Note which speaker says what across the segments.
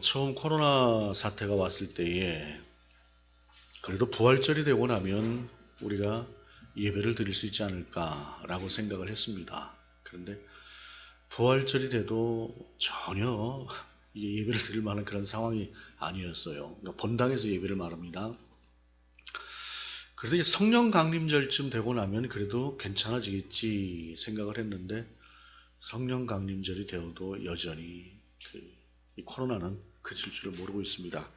Speaker 1: 처음 코로나 사태가 왔을 때에 그래도 부활절이 되고 나면 우리가 예배를 드릴 수 있지 않을까라고 생각을 했습니다. 그런데 부활절이 돼도 전혀 예배를 드릴 만한 그런 상황이 아니었어요. 그러니까 본당에서 예배를 말합니다. 그래도 이제 성령 강림절쯤 되고 나면 그래도 괜찮아지겠지 생각을 했는데 성령 강림절이 되어도 여전히 이 코로나는 그칠 줄을 모르고 있습니다.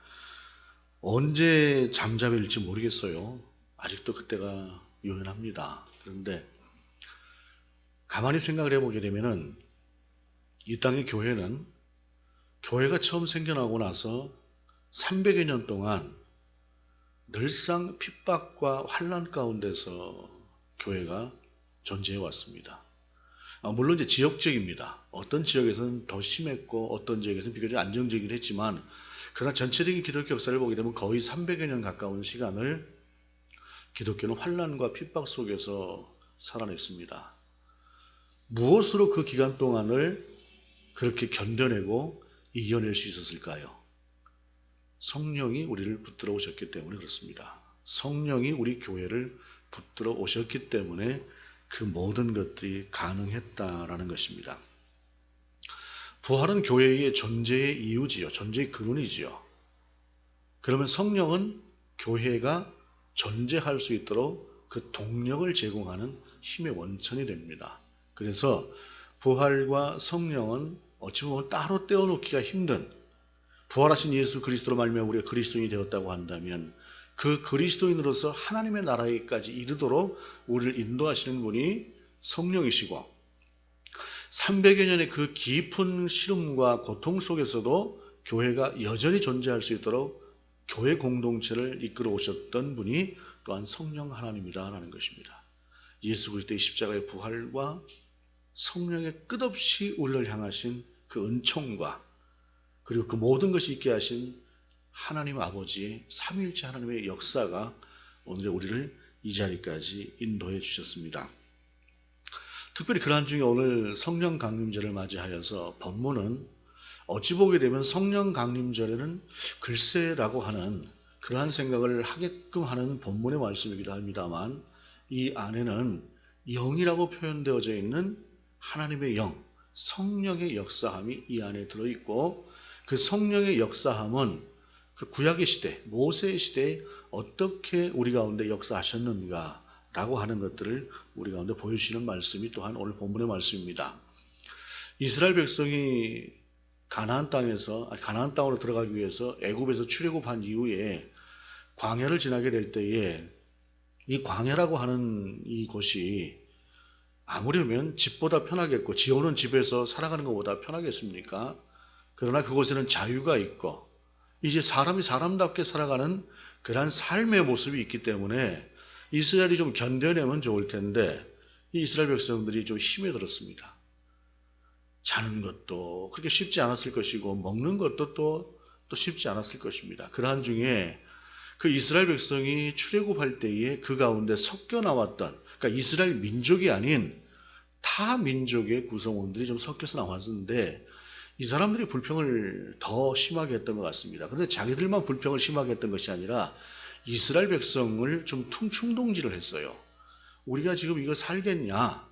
Speaker 1: 언제 잠잠해질지 모르겠어요. 아직도 그때가 요연합니다. 그런데 가만히 생각을 해보게 되면은 이 땅의 교회가 처음 생겨나고 나서 300여 년 동안 늘상 핍박과 환난 가운데서 교회가 존재해 왔습니다. 물론 이제 지역적입니다. 어떤 지역에서는 더 심했고 어떤 지역에서는 비교적 안정적이긴 했지만 그러나 전체적인 기독교 역사를 보게 되면 거의 300여 년 가까운 시간을 기독교는 환난과 핍박 속에서 살아냈습니다. 무엇으로 그 기간 동안을 그렇게 견뎌내고 이겨낼 수 있었을까요? 성령이 우리를 붙들어 오셨기 때문에 그렇습니다. 성령이 우리 교회를 붙들어 오셨기 때문에 그 모든 것들이 가능했다라는 것입니다. 부활은 교회의 존재의 이유지요. 존재의 근원이지요. 그러면 성령은 교회가 존재할 수 있도록 그 동력을 제공하는 힘의 원천이 됩니다. 그래서 부활과 성령은 어찌 보면 따로 떼어놓기가 힘든, 부활하신 예수 그리스도로 말미암아 우리가 그리스도인이 되었다고 한다면 그 그리스도인으로서 하나님의 나라에까지 이르도록 우리를 인도하시는 분이 성령이시고 300여 년의 그 깊은 시름과 고통 속에서도 교회가 여전히 존재할 수 있도록 교회 공동체를 이끌어 오셨던 분이 또한 성령 하나님이다라는 것입니다. 예수 그리스도의 십자가의 부활과 성령의 끝없이 우리를 향하신 그 은총과 그리고 그 모든 것이 있게 하신 하나님 아버지의 삼위일체 하나님의 역사가 오늘 우리를 이 자리까지 인도해 주셨습니다. 특별히 그러한 중에 오늘 성령 강림절을 맞이하여서 본문은 어찌 보게 되면 성령 강림절에는 글쎄라고 하는 그러한 생각을 하게끔 하는 본문의 말씀이기도 합니다만 이 안에는 영이라고 표현되어져 있는 하나님의 영, 성령의 역사함이 이 안에 들어있고 그 성령의 역사함은 그 구약의 시대, 모세의 시대에 어떻게 우리 가운데 역사하셨는가 라고 하는 것들을 우리 가운데 보여주시는 말씀이 또한 오늘 본문의 말씀입니다. 이스라엘 백성이 가나안 땅으로 들어가기 위해서 애굽에서 출애굽한 이후에 광야를 지나게 될 때에 이 광야라고 하는 이곳이 아무려면 집보다 편하겠고 지어놓은 집에서 살아가는 것보다 편하겠습니까? 그러나 그곳에는 자유가 있고 이제 사람이 사람답게 살아가는 그러한 삶의 모습이 있기 때문에 이스라엘이 좀 견뎌내면 좋을 텐데 이 이스라엘 백성들이 좀 힘에 들었습니다. 자는 것도 그렇게 쉽지 않았을 것이고 먹는 것도 또 쉽지 않았을 것입니다. 그러한 중에 그 이스라엘 백성이 출애굽할 때에 그 가운데 섞여 나왔던, 그러니까 이스라엘 민족이 아닌 타 민족의 구성원들이 좀 섞여서 나왔는데 이 사람들이 불평을 더 심하게 했던 것 같습니다. 그런데 자기들만 불평을 심하게 했던 것이 아니라 이스라엘 백성을 좀 충동질을 했어요. 우리가 지금 이거 살겠냐?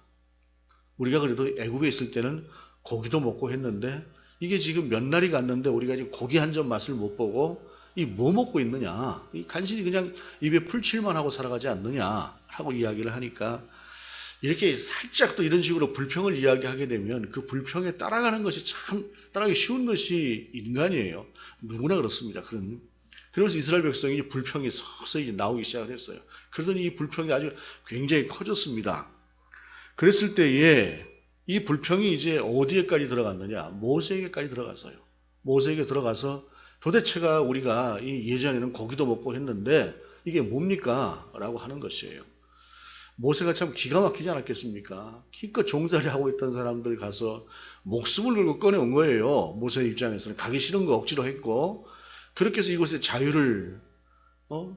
Speaker 1: 우리가 그래도 애굽에 있을 때는 고기도 먹고 했는데 이게 지금 몇 날이 갔는데 우리가 지금 고기 한 점 맛을 못 보고 이 뭐 먹고 있느냐? 이 간신히 그냥 입에 풀칠만 하고 살아가지 않느냐라고 이야기를 하니까 이렇게 살짝 또 이런 식으로 불평을 이야기하게 되면 그 불평에 따라가는 것이 참 따라가기 쉬운 것이 인간이에요. 누구나 그렇습니다. 그러면서 이스라엘 백성이 불평이 서서히 나오기 시작을 했어요. 그러더니 이 불평이 아주 굉장히 커졌습니다. 그랬을 때에 이 불평이 이제 어디에까지 들어갔느냐? 모세에게까지 들어갔어요. 모세에게 들어가서 도대체가 우리가 이 예전에는 고기도 먹고 했는데 이게 뭡니까? 라고 하는 것이에요. 모세가 참 기가 막히지 않았겠습니까? 기껏 종살이 하고 있던 사람들 가서 목숨을 걸고 꺼내온 거예요. 모세 입장에서는 가기 싫은 거 억지로 했고 그렇게 해서 이곳에 자유를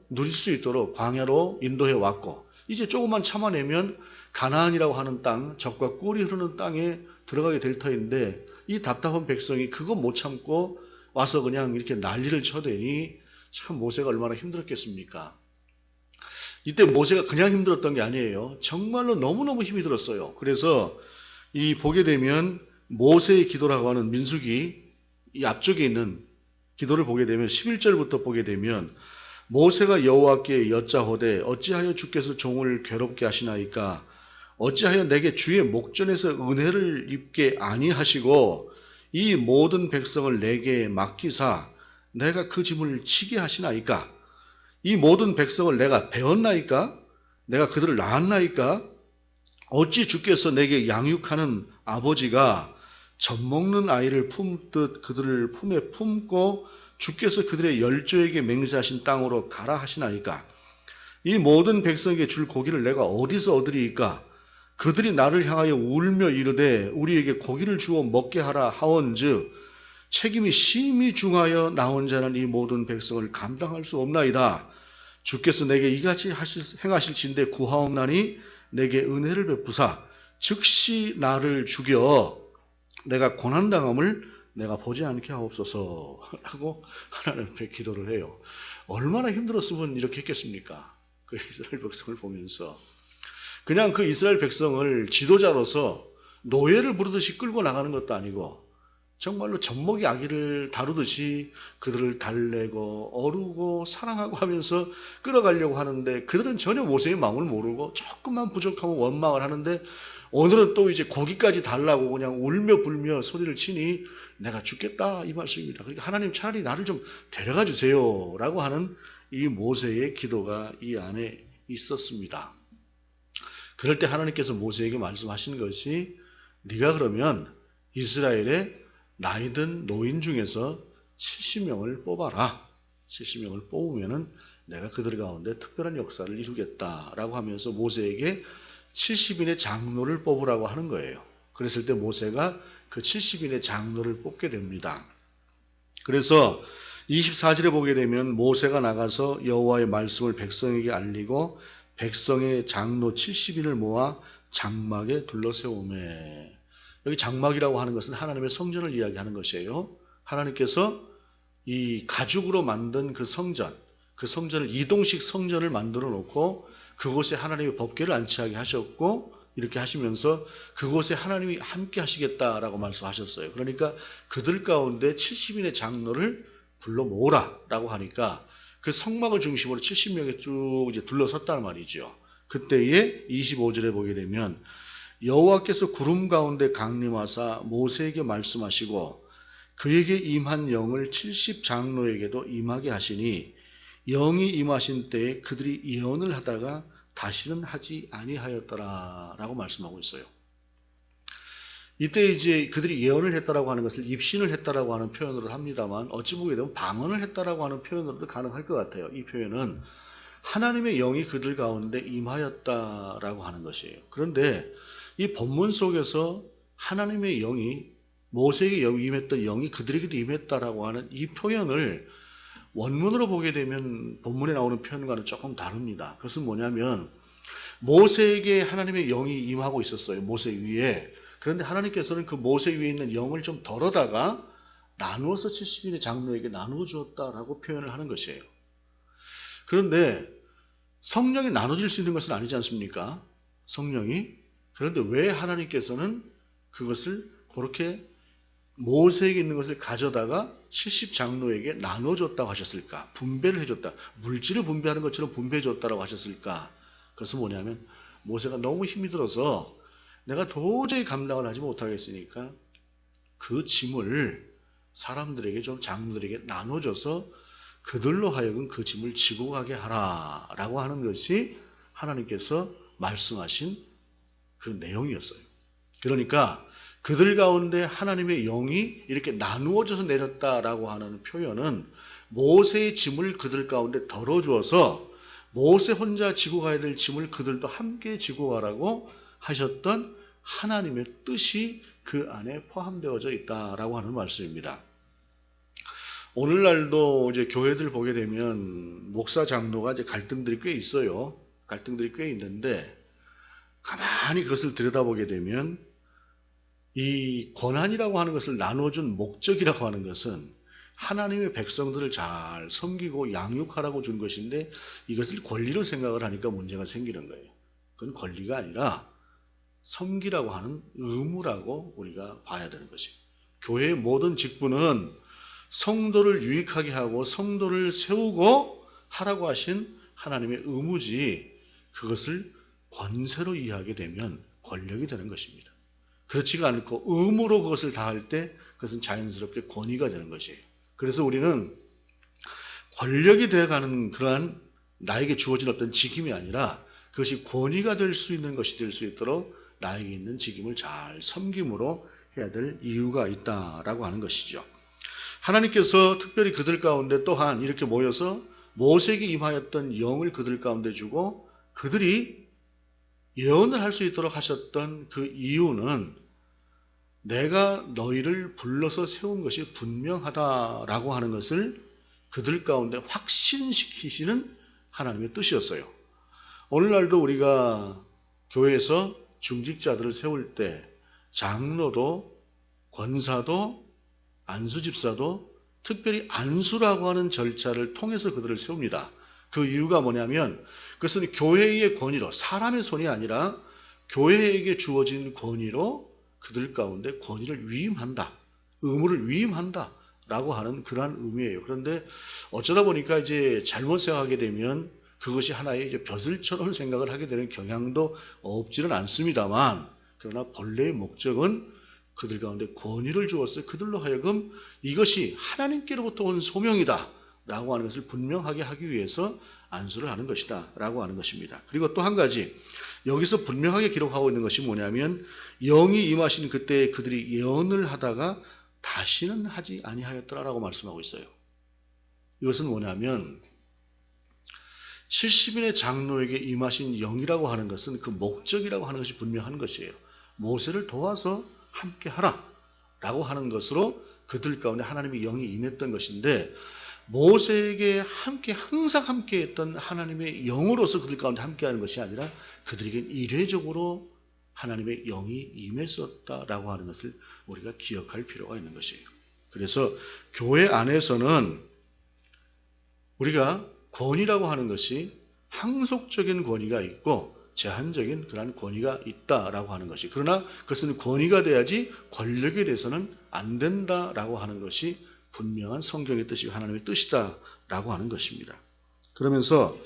Speaker 1: 누릴 수 있도록 광야로 인도해 왔고 이제 조금만 참아내면 가나안이라고 하는 땅, 젖과 꿀이 흐르는 땅에 들어가게 될 터인데 이 답답한 백성이 그거 못 참고 와서 그냥 이렇게 난리를 쳐대니 참 모세가 얼마나 힘들었겠습니까? 이때 모세가 그냥 힘들었던 게 아니에요. 정말로 너무너무 힘이 들었어요. 그래서 이 보게 되면 모세의 기도라고 하는 민수기 이 앞쪽에 있는 기도를 보게 되면 11절부터 보게 되면 모세가 여호와께 여짜오되 어찌하여 주께서 종을 괴롭게 하시나이까 어찌하여 내게 주의 목전에서 은혜를 입게 아니하시고 이 모든 백성을 내게 맡기사 내가 그 짐을 치게 하시나이까 이 모든 백성을 내가 배웠나이까 내가 그들을 낳았나이까 어찌 주께서 내게 양육하는 아버지가 젖먹는 아이를 품듯 그들을 품에 품고 주께서 그들의 열조에게 맹세하신 땅으로 가라 하시나이까 이 모든 백성에게 줄 고기를 내가 어디서 얻으리이까 그들이 나를 향하여 울며 이르되 우리에게 고기를 주어 먹게 하라 하온즉 책임이 심히 중하여 나 혼자는 이 모든 백성을 감당할 수 없나이다. 주께서 내게 이같이 행하실진대 구하옵나니 내게 은혜를 베푸사 즉시 나를 죽여 내가 고난당함을 내가 보지 않게 하옵소서 라고 하나님 앞에 기도를 해요. 얼마나 힘들었으면 이렇게 했겠습니까? 그 이스라엘 백성을 보면서 그냥 그 이스라엘 백성을 지도자로서 노예를 부르듯이 끌고 나가는 것도 아니고 정말로 젖먹이 아기를 다루듯이 그들을 달래고 어루고 사랑하고 하면서 끌어가려고 하는데 그들은 전혀 모세의 마음을 모르고 조금만 부족하면 원망을 하는데 오늘은 또 이제 고기까지 달라고 그냥 울며 불며 소리를 치니 내가 죽겠다 이 말씀입니다. 그러니까 하나님 차라리 나를 좀 데려가 주세요 라고 하는 이 모세의 기도가 이 안에 있었습니다. 그럴 때 하나님께서 모세에게 말씀하신 것이 네가 그러면 이스라엘의 나이든 노인 중에서 70명을 뽑아라. 70명을 뽑으면은 내가 그들 가운데 특별한 역사를 이루겠다라고 하면서 모세에게 70인의 장로를 뽑으라고 하는 거예요. 그랬을 때 모세가 그 70인의 장로를 뽑게 됩니다. 그래서 24절에 보게 되면 모세가 나가서 여호와의 말씀을 백성에게 알리고 백성의 장로 70인을 모아 장막에 둘러세우매. 여기 장막이라고 하는 것은 하나님의 성전을 이야기하는 것이에요. 하나님께서 이 가죽으로 만든 그 성전을 이동식 성전을 만들어 놓고 그곳에 하나님의 법궤를 안치하게 하셨고 이렇게 하시면서 그곳에 하나님이 함께 하시겠다라고 말씀하셨어요. 그러니까 그들 가운데 70인의 장로를 불러 모으라라고 하니까 그 성막을 중심으로 70명이 쭉 이제 둘러섰단 말이죠. 그때에 25절에 보게 되면 여호와께서 구름 가운데 강림하사 모세에게 말씀하시고 그에게 임한 영을 70장로에게도 임하게 하시니 영이 임하신 때에 그들이 예언을 하다가 다시는 하지 아니하였더라 라고 말씀하고 있어요. 이때 이제 그들이 예언을 했다라고 하는 것을 입신을 했다라고 하는 표현으로 합니다만 어찌 보게 되면 방언을 했다라고 하는 표현으로도 가능할 것 같아요. 이 표현은 하나님의 영이 그들 가운데 임하였다라고 하는 것이에요. 그런데 이 본문 속에서 하나님의 영이 모세에게 임했던 영이 그들에게도 임했다라고 하는 이 표현을 원문으로 보게 되면 본문에 나오는 표현과는 조금 다릅니다. 그것은 뭐냐면 모세에게 하나님의 영이 임하고 있었어요. 모세 위에. 그런데 하나님께서는 그 모세 위에 있는 영을 좀 덜어다가 나누어서 70인의 장로에게 나누어 주었다라고 표현을 하는 것이에요. 그런데 성령이 나눠질 수 있는 것은 아니지 않습니까? 성령이. 그런데 왜 하나님께서는 그것을 그렇게 모세에게 있는 것을 가져다가 70장로에게 나눠줬다고 하셨을까? 분배를 해줬다. 물질을 분배하는 것처럼 분배해줬다고 하셨을까? 그것은 뭐냐면 모세가 너무 힘이 들어서 내가 도저히 감당을 하지 못하겠으니까 그 짐을 사람들에게 좀 장로들에게 나눠줘서 그들로 하여금 그 짐을 지고 가게 하라라고 하는 것이 하나님께서 말씀하신 그 내용이었어요. 그러니까 그들 가운데 하나님의 영이 이렇게 나누어져서 내렸다라고 하는 표현은 모세의 짐을 그들 가운데 덜어주어서 모세 혼자 지고 가야 될 짐을 그들도 함께 지고 가라고 하셨던 하나님의 뜻이 그 안에 포함되어져 있다라고 하는 말씀입니다. 오늘날도 이제 교회들 보게 되면 목사 장로가 이제 갈등들이 꽤 있어요. 갈등들이 꽤 있는데 가만히 그것을 들여다보게 되면 이 권한이라고 하는 것을 나눠준 목적이라고 하는 것은 하나님의 백성들을 잘 섬기고 양육하라고 준 것인데 이것을 권리로 생각을 하니까 문제가 생기는 거예요. 그건 권리가 아니라 섬기라고 하는 의무라고 우리가 봐야 되는 거지. 교회의 모든 직분은 성도를 유익하게 하고 성도를 세우고 하라고 하신 하나님의 의무지, 그것을 권세로 이해하게 되면 권력이 되는 것입니다. 그렇지가 않고 의무로 그것을 다할 때 그것은 자연스럽게 권위가 되는 것이에요. 그래서 우리는 권력이 되어가는 그러한 나에게 주어진 어떤 직임이 아니라 그것이 권위가 될 수 있는 것이 될 수 있도록 나에게 있는 직임을 잘 섬김으로 해야 될 이유가 있다라고 하는 것이죠. 하나님께서 특별히 그들 가운데 또한 이렇게 모여서 모세에게 임하였던 영을 그들 가운데 주고 그들이 예언을 할 수 있도록 하셨던 그 이유는 내가 너희를 불러서 세운 것이 분명하다라고 하는 것을 그들 가운데 확신시키시는 하나님의 뜻이었어요. 오늘날도 우리가 교회에서 중직자들을 세울 때 장로도 권사도 안수집사도 특별히 안수라고 하는 절차를 통해서 그들을 세웁니다. 그 이유가 뭐냐면 그것은 교회의 권위로, 사람의 손이 아니라 교회에게 주어진 권위로 그들 가운데 권위를 위임한다, 의무를 위임한다 라고 하는 그러한 의미예요. 그런데 어쩌다 보니까 이제 잘못 생각하게 되면 그것이 하나의 이제 벼슬처럼 생각을 하게 되는 경향도 없지는 않습니다만, 그러나 본래의 목적은 그들 가운데 권위를 주었어요. 그들로 하여금 이것이 하나님께로부터 온 소명이다 라고 하는 것을 분명하게 하기 위해서 안수를 하는 것이다 라고 하는 것입니다. 그리고 또 한 가지, 여기서 분명하게 기록하고 있는 것이 뭐냐면 영이 임하신 그때 그들이 예언을 하다가 다시는 하지 아니하였더라라고 말씀하고 있어요. 이것은 뭐냐면 70인의 장로에게 임하신 영이라고 하는 것은 그 목적이라고 하는 것이 분명한 것이에요. 모세를 도와서 함께 하라 라고 하는 것으로 그들 가운데 하나님의 영이 임했던 것인데, 모세에게 함께 항상 함께 했던 하나님의 영으로서 그들 가운데 함께 하는 것이 아니라 그들에겐 이례적으로 하나님의 영이 임했었다라고 하는 것을 우리가 기억할 필요가 있는 것이에요. 그래서 교회 안에서는 우리가 권위라고 하는 것이 항속적인 권위가 있고 제한적인 그러한 권위가 있다라고 하는 것이, 그러나 그것은 권위가 돼야지 권력에 대해서는 안 된다라고 하는 것이 분명한 성경의 뜻이고 하나님의 뜻이다라고 하는 것입니다. 그러면서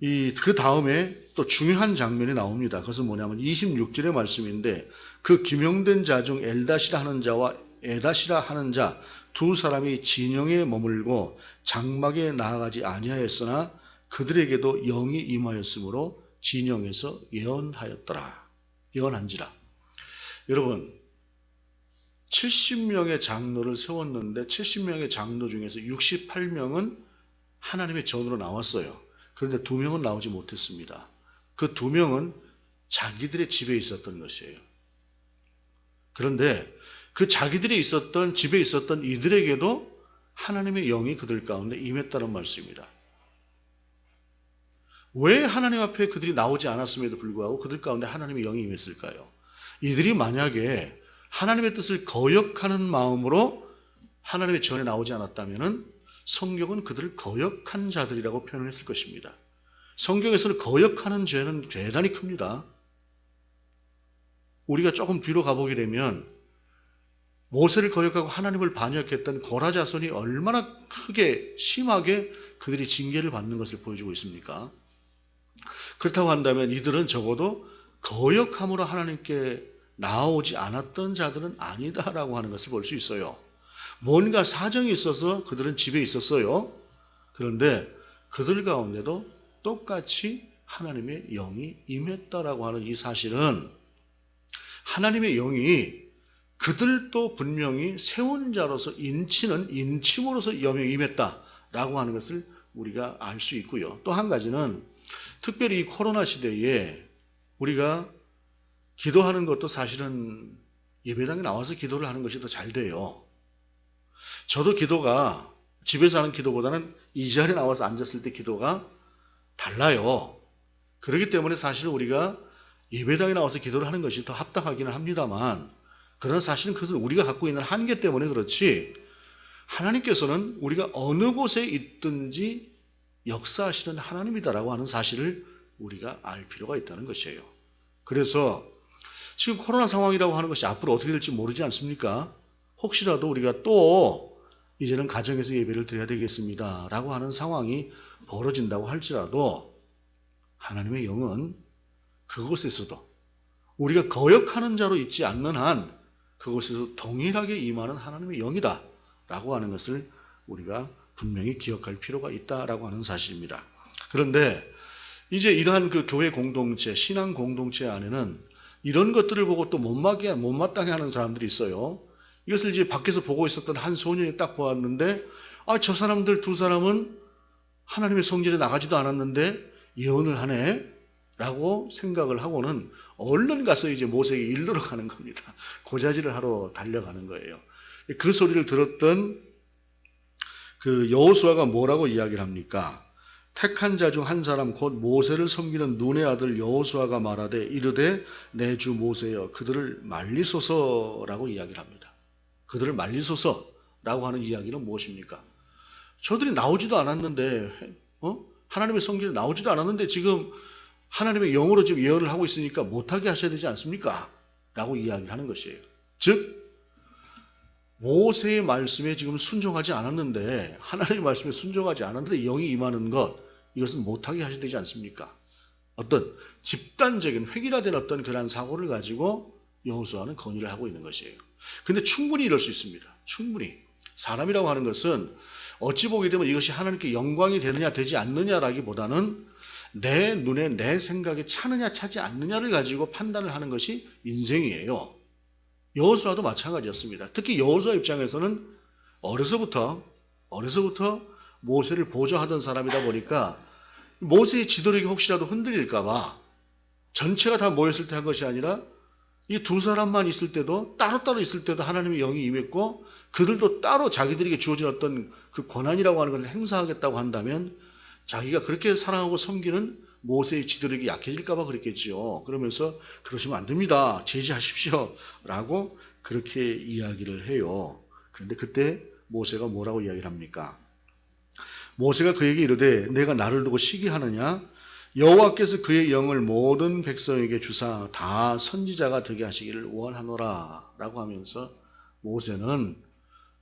Speaker 1: 그 다음에 또 중요한 장면이 나옵니다. 그것은 뭐냐면 26절의 말씀인데, 그 기명된 자 중 엘다시라 하는 자와 에다시라 하는 자 두 사람이 진영에 머물고 장막에 나아가지 아니하였으나 그들에게도 영이 임하였으므로 진영에서 예언하였더라. 예언한지라. 여러분, 70명의 장로를 세웠는데 70명의 장로 중에서 68명은 하나님의 전으로 나왔어요. 그런데 2명은 나오지 못했습니다. 그 2명은 자기들의 집에 있었던 것이에요. 그런데 그 자기들이 있었던 집에 있었던 이들에게도 하나님의 영이 그들 가운데 임했다는 말씀입니다. 왜 하나님 앞에 그들이 나오지 않았음에도 불구하고 그들 가운데 하나님의 영이 임했을까요? 이들이 만약에 하나님의 뜻을 거역하는 마음으로 하나님의 전에 나오지 않았다면 성경은 그들을 거역한 자들이라고 표현했을 것입니다. 성경에서는 거역하는 죄는 대단히 큽니다. 우리가 조금 뒤로 가보게 되면 모세를 거역하고 하나님을 반역했던 고라 자손이 얼마나 크게 심하게 그들이 징계를 받는 것을 보여주고 있습니까? 그렇다고 한다면 이들은 적어도 거역함으로 하나님께 나오지 않았던 자들은 아니다라고 하는 것을 볼 수 있어요. 뭔가 사정이 있어서 그들은 집에 있었어요. 그런데 그들 가운데도 똑같이 하나님의 영이 임했다라고 하는 이 사실은 하나님의 영이 그들도 분명히 세운 자로서 인치는 인침으로서 영이 임했다라고 하는 것을 우리가 알 수 있고요. 또 한 가지는 특별히 이 코로나 시대에 우리가 기도하는 것도 사실은 예배당에 나와서 기도를 하는 것이 더 잘 돼요. 저도 기도가 집에서 하는 기도보다는 이 자리에 나와서 앉았을 때 기도가 달라요. 그렇기 때문에 사실 우리가 예배당에 나와서 기도를 하는 것이 더 합당하기는 합니다만, 그러나 사실은 그것은 우리가 갖고 있는 한계 때문에 그렇지, 하나님께서는 우리가 어느 곳에 있든지 역사하시는 하나님이다라고 하는 사실을 우리가 알 필요가 있다는 것이에요. 그래서 지금 코로나 상황이라고 하는 것이 앞으로 어떻게 될지 모르지 않습니까? 혹시라도 우리가 또 이제는 가정에서 예배를 드려야 되겠습니다 라고 하는 상황이 벌어진다고 할지라도 하나님의 영은 그곳에서도 우리가 거역하는 자로 있지 않는 한 그곳에서 동일하게 임하는 하나님의 영이다 라고 하는 것을 우리가 분명히 기억할 필요가 있다라고 하는 사실입니다. 그런데 이제 이러한 그 교회 공동체, 신앙 공동체 안에는 이런 것들을 보고 또 못마땅해 하는 사람들이 있어요. 이것을 이제 밖에서 보고 있었던 한 소년이 딱 보았는데, 저 사람들 두 사람은 하나님의 성전에 나가지도 않았는데 예언을 하네? 라고 생각을 하고는 얼른 가서 이제 모세에게 일러러 가는 겁니다. 고자질을 하러 달려가는 거예요. 그 소리를 들었던 그 여호수아가 뭐라고 이야기를 합니까? 택한 자 중 한 사람 곧 모세를 섬기는 눈의 아들 여호수아가 말하되 이르되 내 주 모세여 그들을 말리소서라고 이야기를 합니다. 그들을 말리소서라고 하는 이야기는 무엇입니까? 저들이 나오지도 않았는데 하나님의 성전에 나오지도 않았는데 지금 하나님의 영으로 지금 예언을 하고 있으니까 못하게 하셔야 되지 않습니까? 라고 이야기를 하는 것이에요. 즉 모세의 말씀에 지금 순종하지 않았는데 하나님의 말씀에 순종하지 않았는데 영이 임하는 것 이것은 못하게 하셔야 되지 않습니까? 어떤 집단적인 획일화된 어떤 그런 사고를 가지고 여호수아는 건의를 하고 있는 것이에요. 그런데 충분히 이럴 수 있습니다. 충분히. 사람이라고 하는 것은 어찌 보게 되면 이것이 하나님께 영광이 되느냐 되지 않느냐라기보다는 내 눈에 내 생각에 차느냐 차지 않느냐를 가지고 판단을 하는 것이 인생이에요. 여호수아도 마찬가지였습니다. 특히 여호수아 입장에서는 어려서부터 모세를 보좌하던 사람이다 보니까 모세의 지도력이 혹시라도 흔들릴까 봐 전체가 다 모였을 때 한 것이 아니라 이 두 사람만 있을 때도 따로따로 있을 때도 하나님의 영이 임했고 그들도 따로 자기들에게 주어진 어떤 그 권한이라고 하는 것을 행사하겠다고 한다면 자기가 그렇게 사랑하고 섬기는 모세의 지도력이 약해질까 봐 그랬겠지요. 그러면서 그러시면 안 됩니다. 제지하십시오. 라고 그렇게 이야기를 해요. 그런데 그때 모세가 뭐라고 이야기를 합니까? 모세가 그에게 이르되 내가 나를 두고 시기하느냐? 여호와께서 그의 영을 모든 백성에게 주사 다 선지자가 되게 하시기를 원하노라 라고 하면서 모세는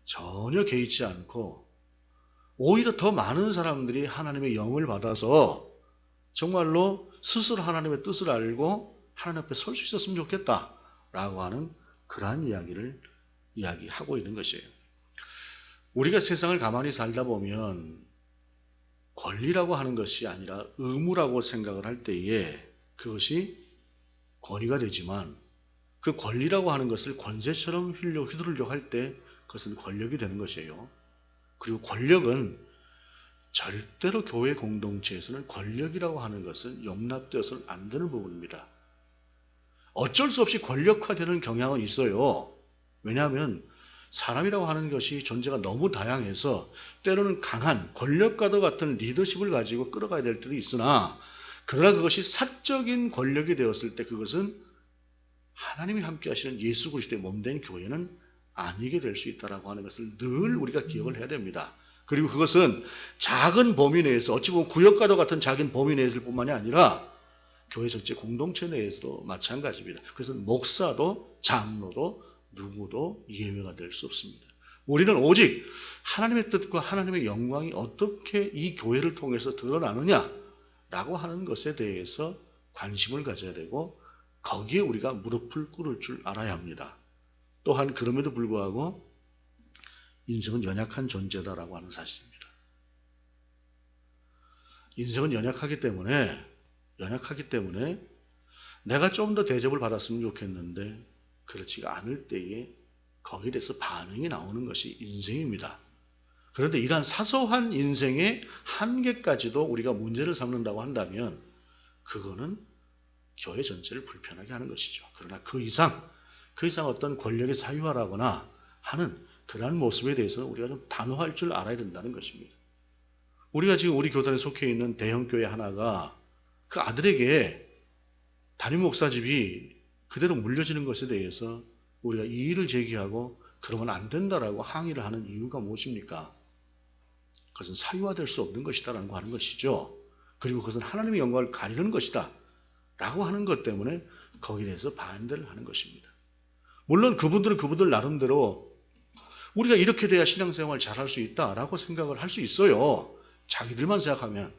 Speaker 1: 전혀 개의치 않고 오히려 더 많은 사람들이 하나님의 영을 받아서 정말로 스스로 하나님의 뜻을 알고 하나님 앞에 설 수 있었으면 좋겠다라고 하는 그러한 이야기를 이야기하고 있는 것이에요. 우리가 세상을 가만히 살다 보면 권리라고 하는 것이 아니라 의무라고 생각을 할 때에 그것이 권위가 되지만 그 권리라고 하는 것을 권세처럼 휘두르려고 할 때 그것은 권력이 되는 것이에요. 그리고 권력은 절대로 교회 공동체에서는 권력이라고 하는 것은 용납되어서는 안 되는 부분입니다. 어쩔 수 없이 권력화되는 경향은 있어요. 왜냐하면 사람이라고 하는 것이 존재가 너무 다양해서 때로는 강한 권력과도 같은 리더십을 가지고 끌어가야 될 때도 있으나 그러나 그것이 사적인 권력이 되었을 때 그것은 하나님이 함께 하시는 예수 그리스도의 몸된 교회는 아니게 될 수 있다고 하는 것을 늘 우리가 기억을 해야 됩니다. 그리고 그것은 작은 범위 내에서 어찌 보면 구역과도 같은 작은 범위 내에서 뿐만이 아니라 교회 전체 공동체 내에서도 마찬가지입니다. 그래서 목사도 장로도 누구도 예외가 될 수 없습니다. 우리는 오직 하나님의 뜻과 하나님의 영광이 어떻게 이 교회를 통해서 드러나느냐라고 하는 것에 대해서 관심을 가져야 되고 거기에 우리가 무릎을 꿇을 줄 알아야 합니다. 또한 그럼에도 불구하고 인생은 연약한 존재다라고 하는 사실입니다. 인생은 연약하기 때문에 내가 좀 더 대접을 받았으면 좋겠는데 그렇지가 않을 때에 거기에 대해서 반응이 나오는 것이 인생입니다. 그런데 이러한 사소한 인생의 한계까지도 우리가 문제를 삼는다고 한다면 그거는 교회 전체를 불편하게 하는 것이죠. 그러나 그 이상 어떤 권력의 사유화라거나 하는 그러한 모습에 대해서는 우리가 좀 단호할 줄 알아야 된다는 것입니다. 우리가 지금 우리 교단에 속해 있는 대형교회 하나가 그 아들에게 담임 목사집이 그대로 물려지는 것에 대해서 우리가 이의를 제기하고 그러면 안 된다라고 항의를 하는 이유가 무엇입니까? 그것은 사유화될 수 없는 것이다라고 하는 것이죠. 그리고 그것은 하나님의 영광을 가리는 것이다 라고 하는 것 때문에 거기에 대해서 반대를 하는 것입니다. 물론 그분들은 그분들 나름대로 우리가 이렇게 돼야 신앙생활 잘할 수 있다라고 생각을 할 수 있어요. 자기들만 생각하면.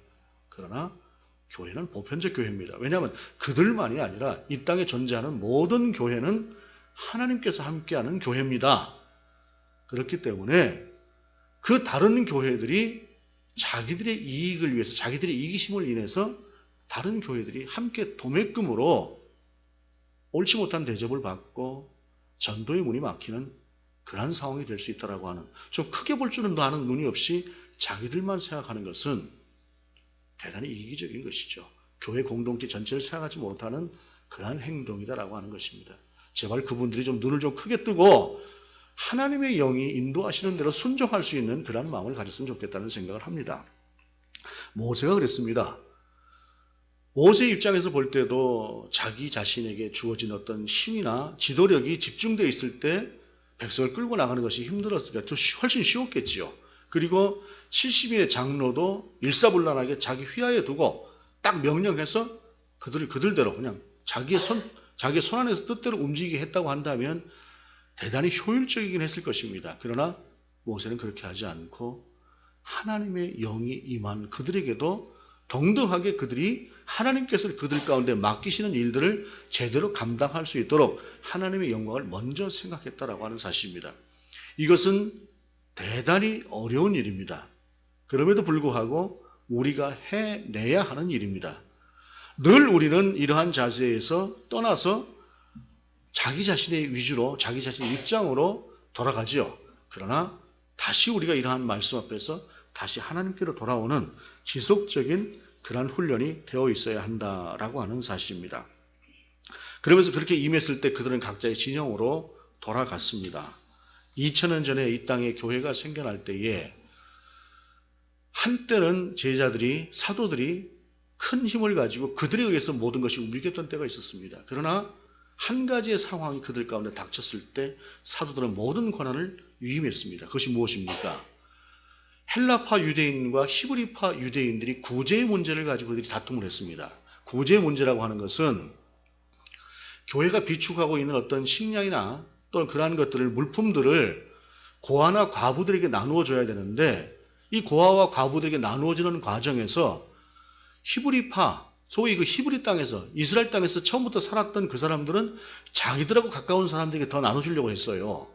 Speaker 1: 그러나 교회는 보편적 교회입니다. 왜냐하면 그들만이 아니라 이 땅에 존재하는 모든 교회는 하나님께서 함께하는 교회입니다. 그렇기 때문에 그 다른 교회들이 자기들의 이익을 위해서, 자기들의 이기심을 인해서 다른 교회들이 함께 도매금으로 옳지 못한 대접을 받고 전도의 문이 막히는 그런 상황이 될 수 있다고 하는, 좀 크게 볼 줄은 아는 눈이 없이 자기들만 생각하는 것은 대단히 이기적인 것이죠. 교회 공동체 전체를 생각하지 못하는 그러한 행동이다라고 하는 것입니다. 제발 그분들이 좀 눈을 좀 크게 뜨고 하나님의 영이 인도하시는 대로 순종할 수 있는 그런 마음을 가졌으면 좋겠다는 생각을 합니다. 모세가 그랬습니다. 모세 입장에서 볼 때도 자기 자신에게 주어진 어떤 힘이나 지도력이 집중되어 있을 때 백성을 끌고 나가는 것이 힘들었으니까 훨씬 쉬웠겠지요. 그리고 70인의 장로도 일사불란하게 자기 휘하에 두고 딱 명령해서 그들을 그들대로 그냥 자기의 손 안에서 뜻대로 움직이게 했다고 한다면 대단히 효율적이긴 했을 것입니다. 그러나 모세는 그렇게 하지 않고 하나님의 영이 임한 그들에게도 동등하게 그들이 하나님께서 그들 가운데 맡기시는 일들을 제대로 감당할 수 있도록 하나님의 영광을 먼저 생각했다라고 하는 사실입니다. 이것은 대단히 어려운 일입니다. 그럼에도 불구하고 우리가 해내야 하는 일입니다. 늘 우리는 이러한 자세에서 떠나서 자기 자신의 위주로, 자기 자신의 입장으로 돌아가지요. 그러나 다시 우리가 이러한 말씀 앞에서 다시 하나님께로 돌아오는 지속적인 그러한 훈련이 되어 있어야 한다라고 하는 사실입니다. 그러면서 그렇게 임했을 때 그들은 각자의 진영으로 돌아갔습니다. 2000년 전에 이 땅에 교회가 생겨날 때에 한때는 제자들이, 사도들이 큰 힘을 가지고 그들에 의해서 모든 것이 움직였던 때가 있었습니다. 그러나 한 가지의 상황이 그들 가운데 닥쳤을 때 사도들은 모든 권한을 위임했습니다. 그것이 무엇입니까? 헬라파 유대인과 히브리파 유대인들이 구제의 문제를 가지고 그들이 다툼을 했습니다. 구제의 문제라고 하는 것은 교회가 비축하고 있는 어떤 식량이나 또는 그러한 것들을, 물품들을 고아나 과부들에게 나누어 줘야 되는데 이 고아와 과부들에게 나누어지는 과정에서 히브리파, 소위 그 히브리 땅에서, 이스라엘 땅에서 처음부터 살았던 그 사람들은 자기들하고 가까운 사람들에게 더 나눠주려고 했어요.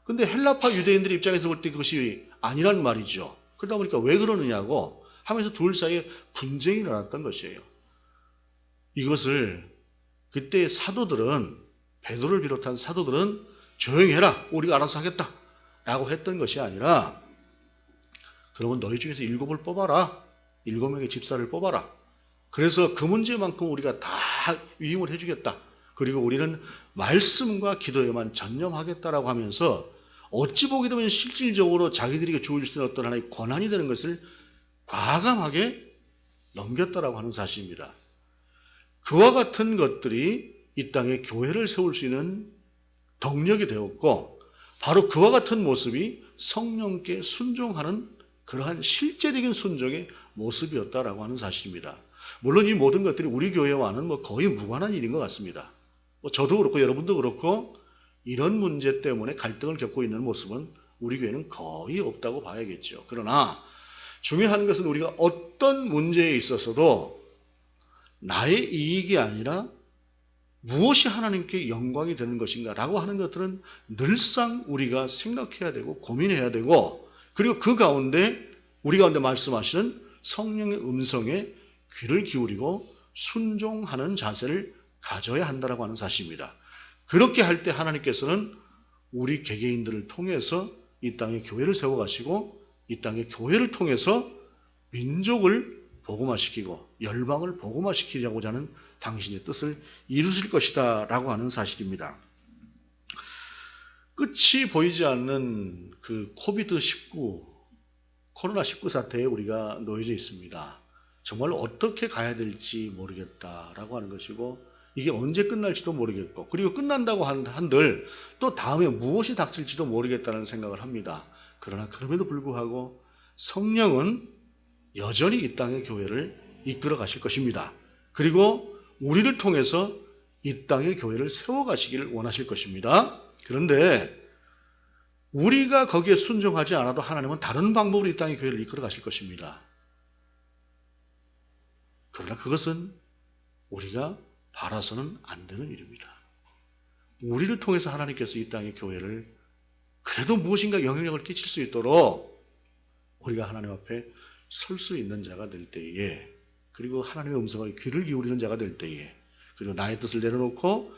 Speaker 1: 근데 헬라파 유대인들 입장에서 볼 때 그것이 아니란 말이죠. 그러다 보니까 왜 그러느냐고 하면서 둘 사이에 분쟁이 일어났던 것이에요. 이것을 그때 사도들은, 베드로를 비롯한 사도들은 조용히 해라, 우리가 알아서 하겠다 라고 했던 것이 아니라, 그러면 너희 중에서 7을 뽑아라, 7명의 집사를 뽑아라. 그래서 그 문제만큼 우리가 다 위임을 해주겠다. 그리고 우리는 말씀과 기도에만 전념하겠다라고 하면서 어찌 보게 되면 실질적으로 자기들에게 주어질 수 있는 어떤 하나의 권한이 되는 것을 과감하게 넘겼다라고 하는 사실입니다. 그와 같은 것들이 이 땅에 교회를 세울 수 있는 동력이 되었고, 바로 그와 같은 모습이 성령께 순종하는 그러한 실제적인 순종의 모습이었다라고 하는 사실입니다. 물론 이 모든 것들이 우리 교회와는 거의 무관한 일인 것 같습니다. 저도 그렇고 여러분도 그렇고 이런 문제 때문에 갈등을 겪고 있는 모습은 우리 교회는 거의 없다고 봐야겠죠. 그러나 중요한 것은 우리가 어떤 문제에 있어서도 나의 이익이 아니라 무엇이 하나님께 영광이 되는 것인가 라고 하는 것들은 늘상 우리가 생각해야 되고 고민해야 되고, 그리고 그 가운데 우리 가운데 말씀하시는 성령의 음성에 귀를 기울이고 순종하는 자세를 가져야 한다고 하는 사실입니다. 그렇게 할 때 하나님께서는 우리 개개인들을 통해서 이 땅에 교회를 세워가시고 이 땅에 교회를 통해서 민족을 복음화시키고 열방을 복음화시키려고자 하는 당신의 뜻을 이루실 것이다 라고 하는 사실입니다. 끝이 보이지 않는 그 코로나19 사태에 우리가 놓여져 있습니다. 정말 어떻게 가야 될지 모르겠다라고 하는 것이고, 이게 언제 끝날지도 모르겠고, 그리고 끝난다고 한들 또 다음에 무엇이 닥칠지도 모르겠다는 생각을 합니다. 그러나 그럼에도 불구하고 성령은 여전히 이 땅의 교회를 이끌어 가실 것입니다. 그리고 우리를 통해서 이 땅의 교회를 세워가시기를 원하실 것입니다. 그런데 우리가 거기에 순종하지 않아도 하나님은 다른 방법으로 이 땅의 교회를 이끌어 가실 것입니다. 그러나 그것은 우리가 바라서는 안 되는 일입니다. 우리를 통해서 하나님께서 이 땅의 교회를 그래도 무엇인가 영향력을 끼칠 수 있도록 우리가 하나님 앞에 설 수 있는 자가 될 때에, 그리고 하나님의 음성에 귀를 기울이는 자가 될 때에, 그리고 나의 뜻을 내려놓고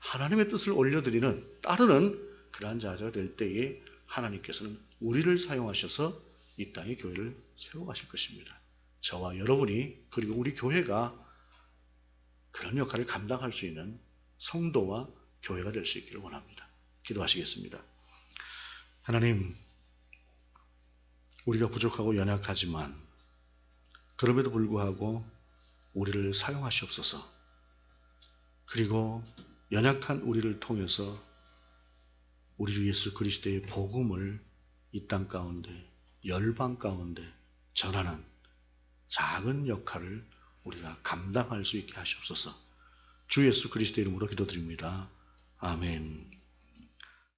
Speaker 1: 하나님의 뜻을 올려드리는, 따르는 그러한 자가 될 때에 하나님께서는 우리를 사용하셔서 이 땅의 교회를 세워가실 것입니다. 저와 여러분이, 그리고 우리 교회가 그런 역할을 감당할 수 있는 성도와 교회가 될 수 있기를 원합니다. 기도하시겠습니다. 하나님, 우리가 부족하고 연약하지만 그럼에도 불구하고 우리를 사용하시옵소서. 그리고 연약한 우리를 통해서 우리 주 예수 그리스도의 복음을 이 땅 가운데, 열방 가운데 전하는 작은 역할을 우리가 감당할 수 있게 하시옵소서. 주 예수 그리스도의 이름으로 기도드립니다. 아멘.